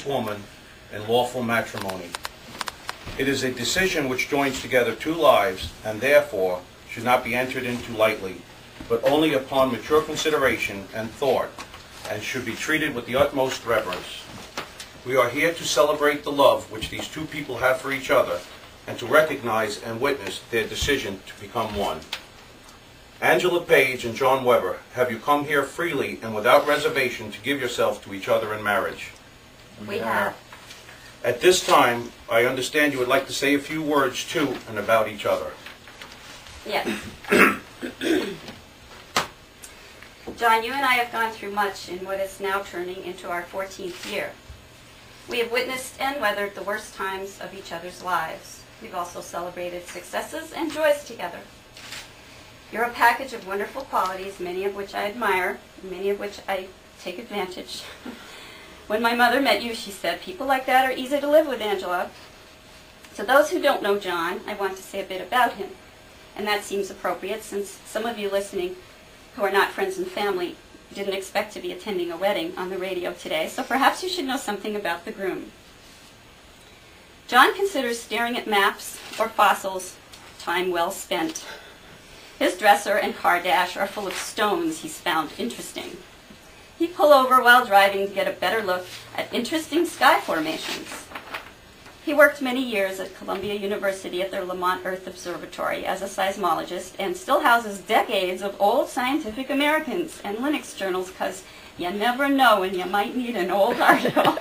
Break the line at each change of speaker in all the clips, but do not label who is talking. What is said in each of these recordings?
woman in lawful matrimony. It is a decision which joins together two lives and therefore should not be entered into lightly, but only upon mature consideration and thought, and should be treated with the utmost reverence. We are here to celebrate the love which these two people have for each other and to recognize and witness their decision to become one. Angela Page and John Weber, have you come here freely and without reservation to give yourself to each other in marriage?
We have.
At this time, I understand you would like to say a few words to and about each other.
Yes. John, you and I have gone through much in what is now turning into our 14th year. We have witnessed and weathered the worst times of each other's lives. We've also celebrated successes and joys together. You're a package of wonderful qualities, many of which I admire, many of which I take advantage. When my mother met you, she said, "People like that are easy to live with, Angela." To those who don't know John, I want to say a bit about him. And that seems appropriate since some of you listening who are not friends and family didn't expect to be attending a wedding on the radio today, so perhaps you should know something about the groom. John considers staring at maps or fossils time well spent. His dresser and car dash are full of stones he's found interesting. He'd pull over while driving to get a better look at interesting sky formations. He worked many years at Columbia University at their Lamont Earth Observatory as a seismologist and still houses decades of old Scientific Americans and Linux journals because you never know when you might need an old article.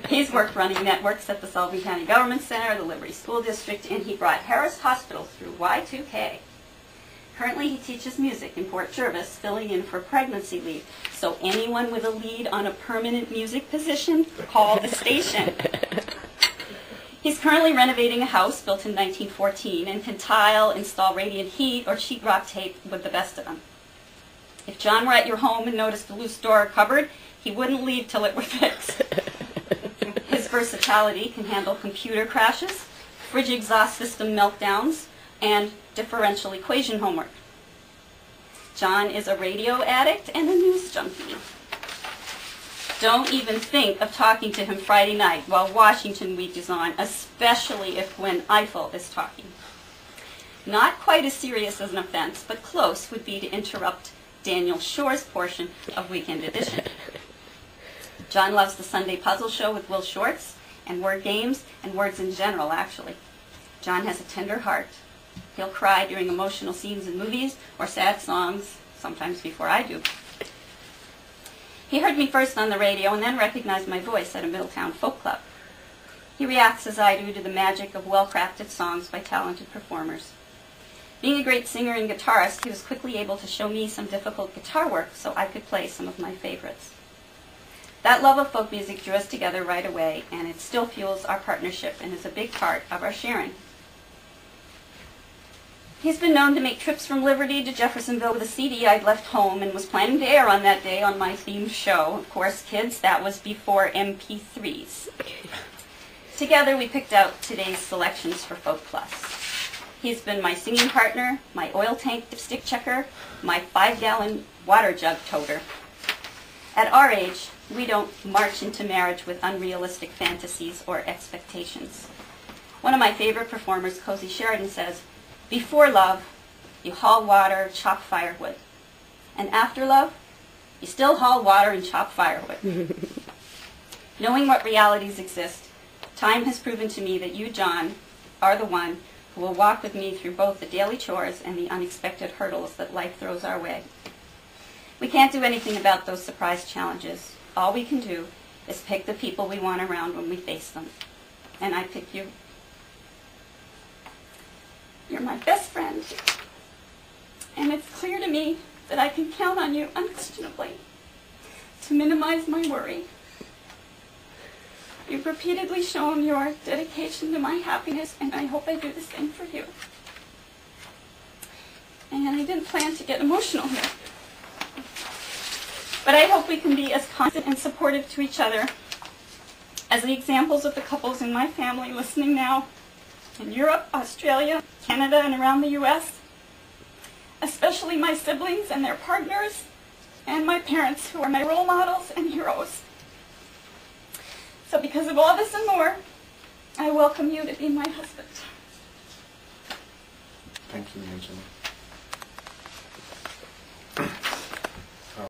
He's worked running networks at the Sullivan County Government Center, the Liberty School District, and he brought Harris Hospital through Y2K. Currently, he teaches music in Port Jervis, filling in for pregnancy leave. So anyone with a lead on a permanent music position, call the station. He's currently renovating a house built in 1914 and can tile, install radiant heat, or sheetrock tape with the best of them. If John were at your home and noticed a loose door or cupboard, he wouldn't leave till it were fixed. His versatility can handle computer crashes, fridge exhaust system meltdowns, and differential equation homework. John is a radio addict and a news junkie. Don't even think of talking to him Friday night while Washington Week is on, especially if Gwen Eiffel is talking. Not quite as serious as an offense, but close would be to interrupt Daniel Shore's portion of Weekend Edition. John loves the Sunday puzzle show with Will Shortz, and word games, and words in general, actually. John has a tender heart. He'll cry during emotional scenes in movies or sad songs, sometimes before I do. He heard me first on the radio and then recognized my voice at a Middletown folk club. He reacts as I do to the magic of well-crafted songs by talented performers. Being a great singer and guitarist, he was quickly able to show me some difficult guitar work so I could play some of my favorites. That love of folk music drew us together right away, and it still fuels our partnership and is a big part of our sharing. He's been known to make trips from Liberty to Jeffersonville with a CD I'd left home and was planning to air on that day on my themed show. Of course, kids, that was before MP3s. Together, we picked out today's selections for Folk Plus. He's been my singing partner, my oil tank dipstick checker, my 5-gallon water jug toter. At our age, we don't march into marriage with unrealistic fantasies or expectations. One of my favorite performers, Cozy Sheridan, says, "Before love, you haul water, chop firewood. And after love, you still haul water and chop firewood." Knowing what realities exist, time has proven to me that you, John, are the one who will walk with me through both the daily chores and the unexpected hurdles that life throws our way. We can't do anything about those surprise challenges. All we can do is pick the people we want around when we face them. And I pick you. You're my best friend. And it's clear to me that I can count on you unquestionably to minimize my worry. You've repeatedly shown your dedication to my happiness, and I hope I do the same for you. And I didn't plan to get emotional here. But I hope we can be as constant and supportive to each other as the examples of the couples in my family listening now in Europe, Australia, Canada, and around the U.S., especially my siblings and their partners, and my parents, who are my role models and heroes. because of all this and more, I welcome you to be my husband.
Thank you, Angela.